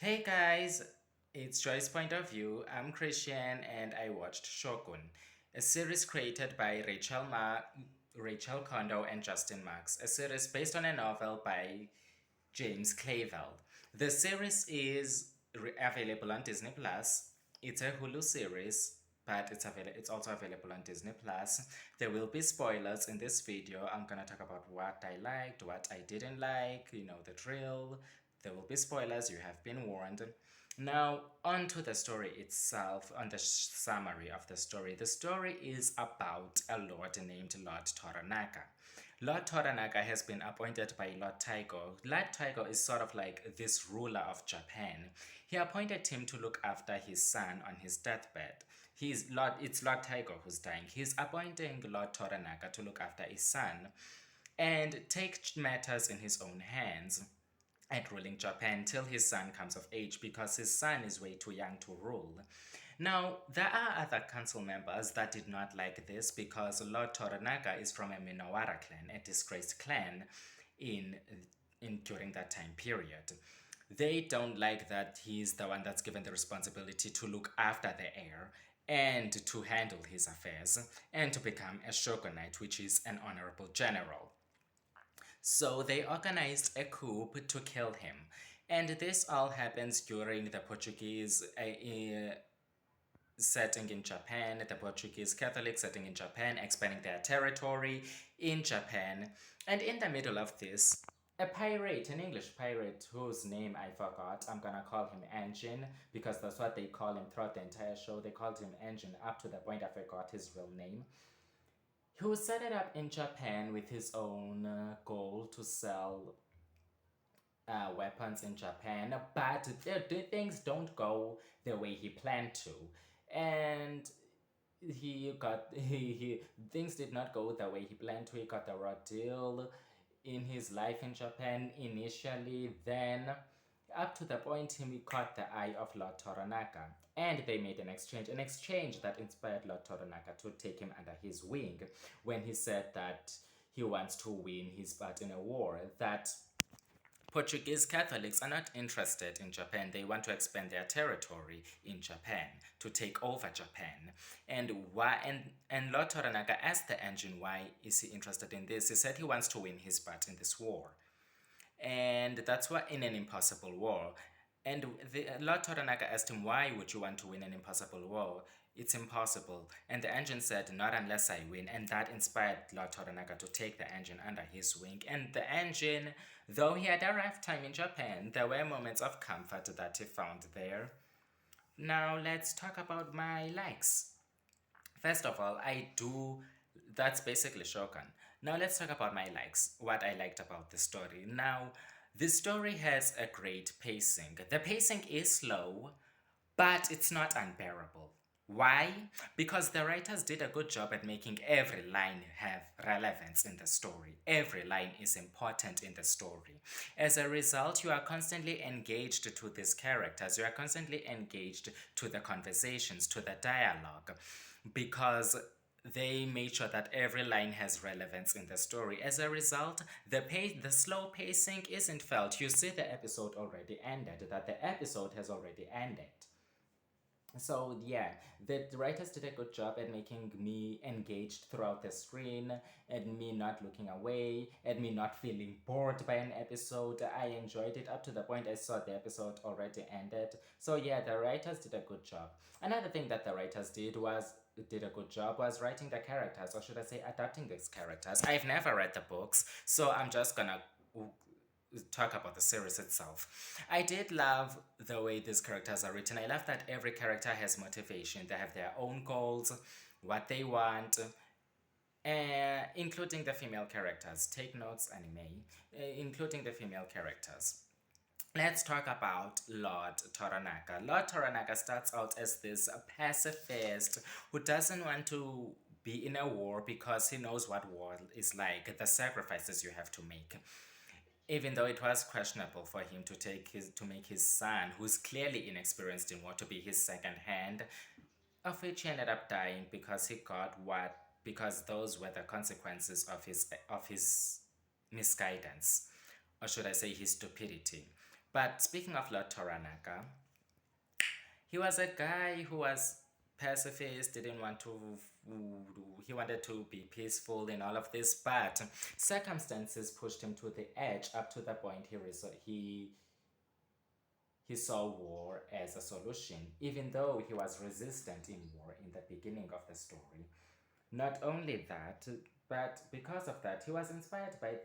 Hey guys, it's Joy's Point of View. I'm Christian and I watched Shogun, a series created by Rachel Kondo and Justin Marks, a series based on a novel by James Clavell. The series is available on Disney Plus. It's a Hulu series, but it's also available on Disney Plus. There will be spoilers in this video. I'm gonna talk about what I liked, what I didn't like, the drill. There will be spoilers, you have been warned. Now, on to the story itself, on the summary of the story. The story is about a lord named Lord Toranaga. Lord Toranaga has been appointed by Lord Taigo. Lord Taigo is sort of like this ruler of Japan. He appointed him to look after his son on his deathbed. It's Lord Taigo who's dying. He's appointing Lord Toranaga to look after his son and take matters in his own hands at ruling Japan till his son comes of age because his son is way too young to rule. Now, there are other council members that did not like this because Lord Toranaga is from a Minowara clan, a disgraced clan in, during that time period. They don't like that he's the one that's given the responsibility to look after the heir and to handle his affairs and to become a shogunate, which is an honorable general. So they organized a coup to kill him. And this all happens during the Portuguese setting in Japan, the Portuguese Catholic setting in Japan, expanding their territory in Japan. And in the middle of this, a pirate, an English pirate whose name I forgot, I'm gonna call him Engine because that's what they call him throughout the entire show. They called him Engine up to the point I forgot his real name. Who set it up in Japan with his own goal to sell weapons in Japan, but things don't go the way he planned to, and he things did not go the way he planned to. He got a raw deal in his life in Japan initially, then up to the point he caught the eye of Lord Toranaga, and they made an exchange that inspired Lord Toranaga to take him under his wing when he said that he wants to win his part in a war that Portuguese Catholics are not interested in Japan. They want to expand their territory in Japan, to take over Japan. And Lord Toranaga asked the engine why is he interested in this. He said he wants to win his part in this war. And that's why in an impossible war. And Lord Toranaga asked him, why would you want to win an impossible war? It's impossible. And the engine said, not unless I win. And that inspired Lord Toranaga to take the engine under his wing. And the engine, though he had a rough time in Japan, there were moments of comfort that he found there. Now let's talk about my likes. First of all, that's basically Shogun. Now let's talk about my likes, what I liked about the story. Now, this story has a great pacing. The pacing is slow, but it's not unbearable. Why? Because the writers did a good job at making every line have relevance in the story. Every line is important in the story. As a result, you are constantly engaged to these characters. You are constantly engaged to the conversations, to the dialogue, because they made sure that every line has relevance in the story. As a result, the slow pacing isn't felt. You see the episode already ended, that the episode has already ended. So yeah, the writers did a good job at making me engaged throughout the screen, and me not looking away, and me not feeling bored by an episode. I enjoyed it up to the point I saw the episode already ended. So yeah, the writers did a good job. Another thing that the writers did a good job was writing the characters, or should I say adapting these characters. I've never read the books, so I'm just gonna talk about the series itself. I did love the way these characters are written. I love that every character has motivation. They have their own goals, what they want, including the female characters. Take notes, anime, including the female characters. Let's talk about Lord Toranaga. Lord Toranaga starts out as this pacifist who doesn't want to be in a war because he knows what war is like, the sacrifices you have to make. Even though it was questionable for him to make his son, who's clearly inexperienced in war, to be his second hand, of which he ended up dying because he got what because those were the consequences of his misguidance, or should I say his stupidity. But speaking of Lord Toranaka, he was a guy who was pacifist, didn't want to, he wanted to be peaceful in all of this, but circumstances pushed him to the edge up to the point he saw war as a solution, even though he was resistant in war in the beginning of the story. Not only that, but because of that, he was inspired by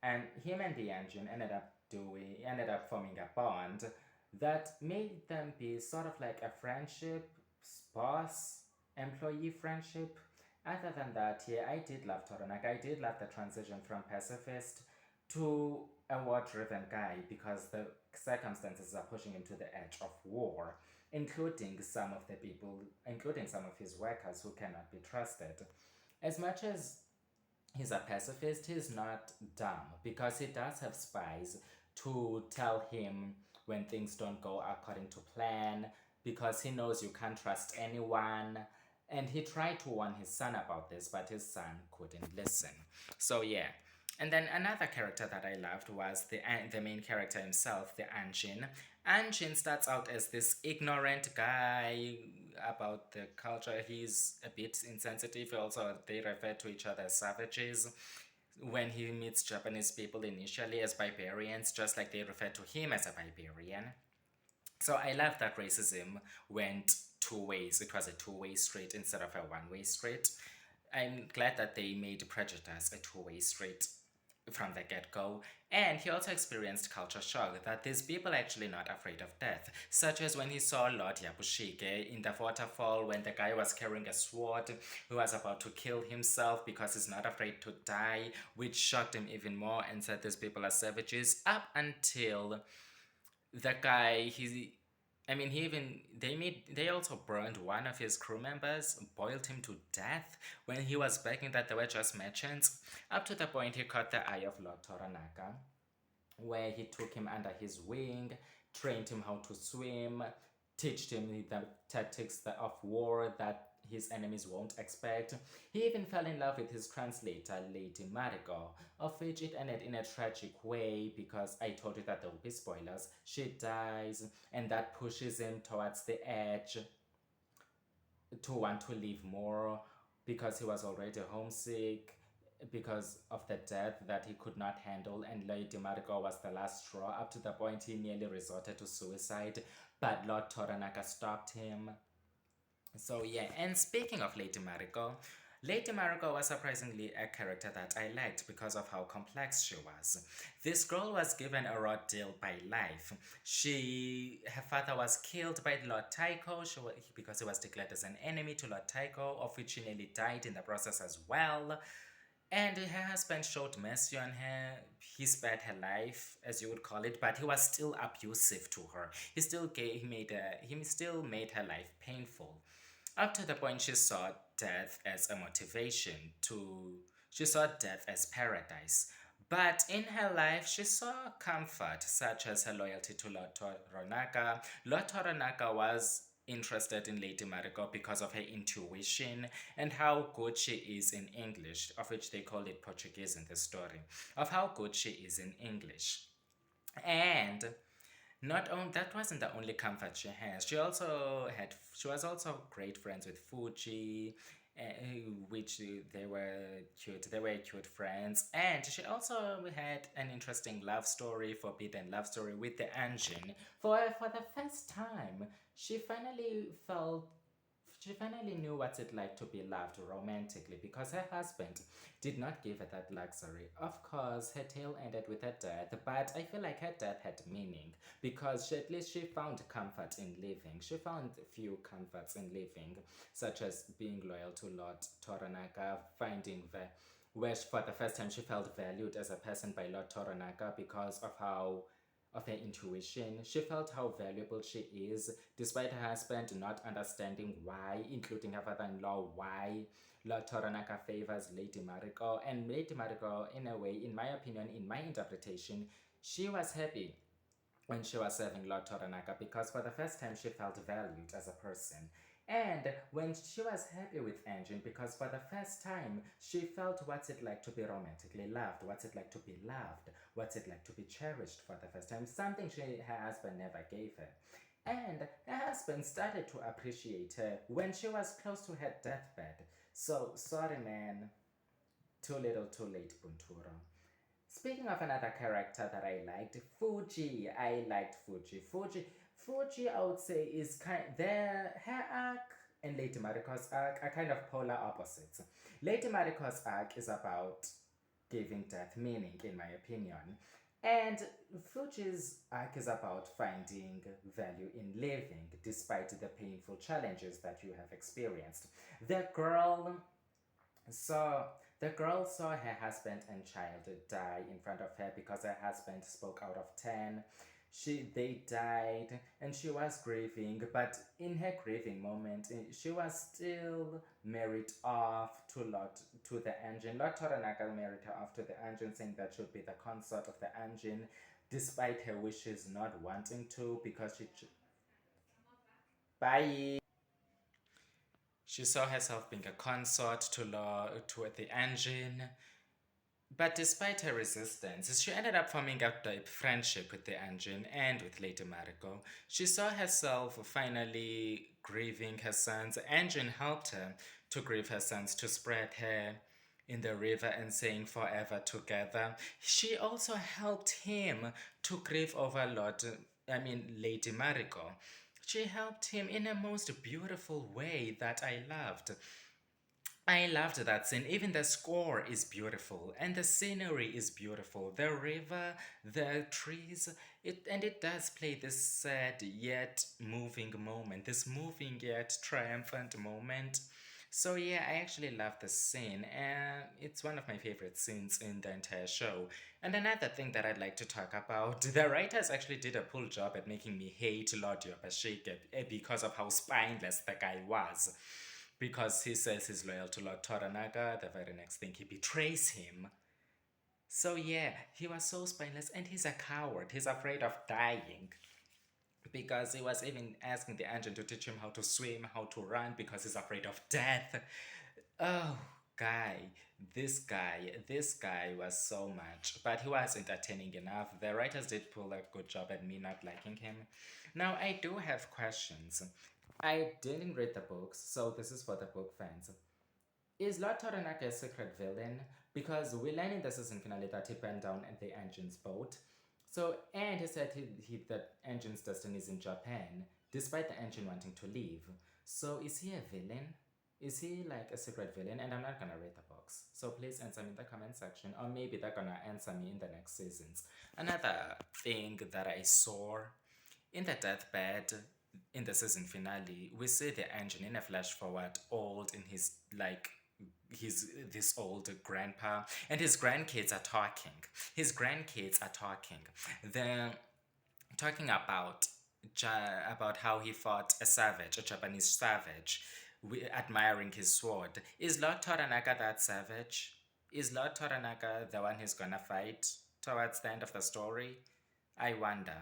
and him and the engine ended up forming a bond that made them be sort of like a friendship, boss employee friendship. Other than that, yeah, I did love Toranaka. I did love the transition from pacifist to a war-driven guy because the circumstances are pushing him to the edge of war, including some of his workers who cannot be trusted. As much as he's a pacifist, he's not dumb because he does have spies to tell him when things don't go according to plan, because he knows you can't trust anyone. And he tried to warn his son about this, but his son couldn't listen. So, yeah. And then another character that I loved was the main character himself, the Anjin. Anjin starts out as this ignorant guy about the culture. He's a bit insensitive. Also, they refer to each other as savages when he meets Japanese people initially as barbarians, just like they refer to him as a barbarian. So I love that racism went two ways. It was a two-way street instead of a one-way street. I'm glad that they made prejudice a two-way street from the get-go. And he also experienced culture shock that these people are actually not afraid of death, such as when he saw Lord Yabushige in the waterfall when the guy was carrying a sword who was about to kill himself because he's not afraid to die, which shocked him even more and said these people are savages, up until the guy he even they also burned one of his crew members, boiled him to death when he was begging that they were just merchants, up to the point he caught the eye of Lord Toranaka, where he took him under his wing, trained him how to swim, teached him the tactics of war that his enemies won't expect. He even fell in love with his translator, Lady Marigo, of which it ended in a tragic way because I told you that there will be spoilers. She dies, and that pushes him towards the edge to want to live more because he was already homesick because of the death that he could not handle, and Lady Marigo was the last straw, up to the point he nearly resorted to suicide, but Lord Toranaka stopped him. So yeah, and speaking of Lady Marigo was surprisingly a character that I liked because of how complex she was. This girl was given a raw deal by life. Her father was killed by Lord Taiko because he was declared as an enemy to Lord Taiko, of which she nearly died in the process as well. And her husband showed mercy on her. He spared her life, as you would call it, but he was still abusive to her. He still made her life painful, up to the point she saw death as a motivation to. She saw death as paradise. But in her life, she saw comfort, such as her loyalty to Lord Toranaka. Lord Toranaka was interested in Lady Marigo because of her intuition and how good she is in English, of which they call it Portuguese in the story, of how good she is in English. And not only that wasn't the only comfort she has. She was also great friends with Fuji, which they were cute. They were cute friends, and she also had an interesting love story, forbidden love story with the engine. For the first time, she finally felt. She finally knew what it like to be loved romantically because her husband did not give her that luxury. Of course, her tale ended with her death, but I feel like her death had meaning because at least she found comfort in living. She found few comforts in living, such as being loyal to Lord Toranaka, where for the first time she felt valued as a person by Lord Toranaka because of her intuition. She felt how valuable she is, despite her husband not understanding why, including her father-in-law, why Lord Toranaka favors Lady Marigo. And Lady Marigo, in a way, in my opinion, in my interpretation, she was happy when she was serving Lord Toranaka because for the first time she felt valued as a person. And when she was happy with Engine, because for the first time she felt what's it like to be romantically loved, what's it like to be loved, what's it like to be cherished for the first time, something her husband never gave her. And her husband started to appreciate her when she was close to her deathbed. So, sorry, man. Too little, too late, Bunturo. Speaking of another character that I liked, Fuji. I liked Fuji. Fuji, I would say, is her arc and Lady Mariko's arc are kind of polar opposites. Lady Mariko's arc is about giving death meaning, in my opinion. And Fuji's arc is about finding value in living despite the painful challenges that you have experienced. The girl so the girl saw her husband and child die in front of her because her husband spoke out of 10. They died and she was grieving, but in her grieving moment, she was still married off to the engine. Lord Toranaga married her off to the engine, saying that she'd be the consort of the engine, despite her wishes not wanting to because bye. She saw herself being a consort to the engine. But despite her resistance, she ended up forming a deep friendship with the engine and with Lady Mariko. She saw herself finally grieving her sons. The engine helped her to grieve her sons, to spread her in the river and saying forever together. She also helped him to grieve over Lady Mariko. She helped him in a most beautiful way that I loved. I loved that scene. Even the score is beautiful and the scenery is beautiful. The river, the trees, it does play this sad yet moving moment, this moving yet triumphant moment. So yeah, I actually love the scene, and it's one of my favorite scenes in the entire show. And another thing that I'd like to talk about, the writers actually did a cool job at making me hate Lord Yopashike because of how spineless the guy was, because he says he's loyal to Lord Toranaga. The very next thing, he betrays him. So yeah, he was so spineless, and he's a coward. He's afraid of dying because he was even asking the engine to teach him how to swim, how to run, because he's afraid of death. Oh, guy, this guy was so much, but he was entertaining enough. The writers did pull a good job at me not liking him. Now, I do have questions. I didn't read the books, so this is for the book fans. Is Lord Toranaga a secret villain? Because we learn in the season finale that he burned down the engine's boat. So, and he said the engine's destiny is in Japan, despite the engine wanting to leave. So, is he a villain? Is he like a secret villain? And I'm not gonna read the books. So please answer me in the comment section, or maybe they're gonna answer me in the next seasons. Another thing that I saw in the deathbed in the season finale, we see the engine in a flash forward, old in his he's this old grandpa, and his grandkids are talking. His grandkids are talking. They're talking about about how he fought a savage, a Japanese savage, admiring his sword. Is Lord Toranaga that savage? Is Lord Toranaga the one who's gonna fight towards the end of the story? I wonder.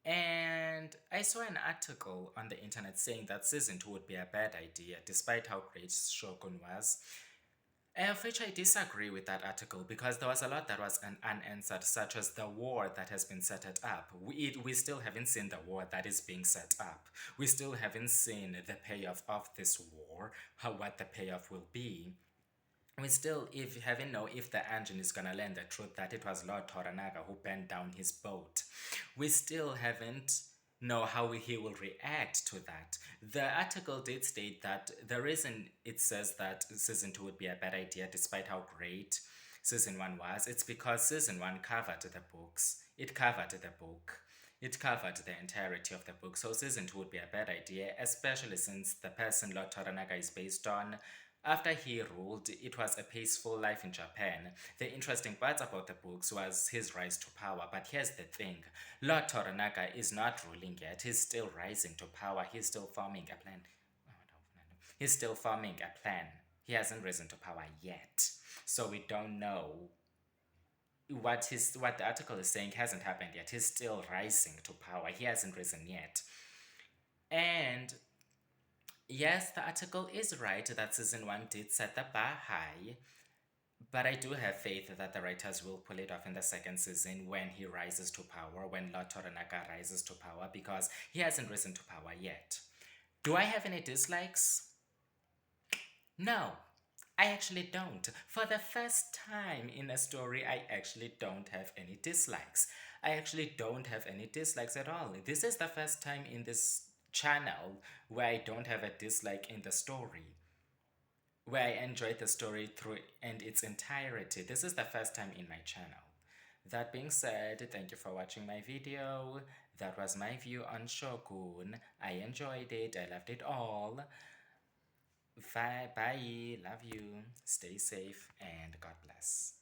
And I saw an article on the internet saying that season 2 would be a bad idea, despite how great Shogun was. Of which I disagree with that article, because there was a lot that was unanswered, such as the war that has been set up. We still haven't seen the war that is being set up. We still haven't seen the payoff of this war, what the payoff will be. We still haven't know if the engine is gonna learn the truth that it was Lord Toranaga who burned down his boat. We still haven't know how he will react to that. The article did state that the reason it says that season 2 would be a bad idea despite how great season 1 was, it's because season 1 covered the books. It covered the book. It covered the entirety of the book. So season 2 would be a bad idea, especially since the person Lord Toranaga is based on, after he ruled, it was a peaceful life in Japan. The interesting part about the books was his rise to power. But here's the thing, Lord Toranaga is not ruling yet. He's still rising to power. He's still forming a plan. He's still forming a plan. He hasn't risen to power yet. So we don't know what the article is saying hasn't happened yet. He's still rising to power. He hasn't risen yet. And Yes, the article is right that season 1 did set the bar high, but I do have faith that the writers will pull it off in the second season when he rises to power, when Lord Toranaga rises to power, because he hasn't risen to power yet. Do I have any dislikes? No, I actually don't. For the first time in a story, I actually don't have any dislikes. I actually don't have any dislikes at all. This is the first time in this channel where I don't have a dislike in the story, where I enjoyed the story through and its entirety. This is the first time in my channel. That being said, thank you for watching my video. That was my view on Shogun. I enjoyed it. I loved it all. Bye. Bye. Love you. Stay safe and God bless.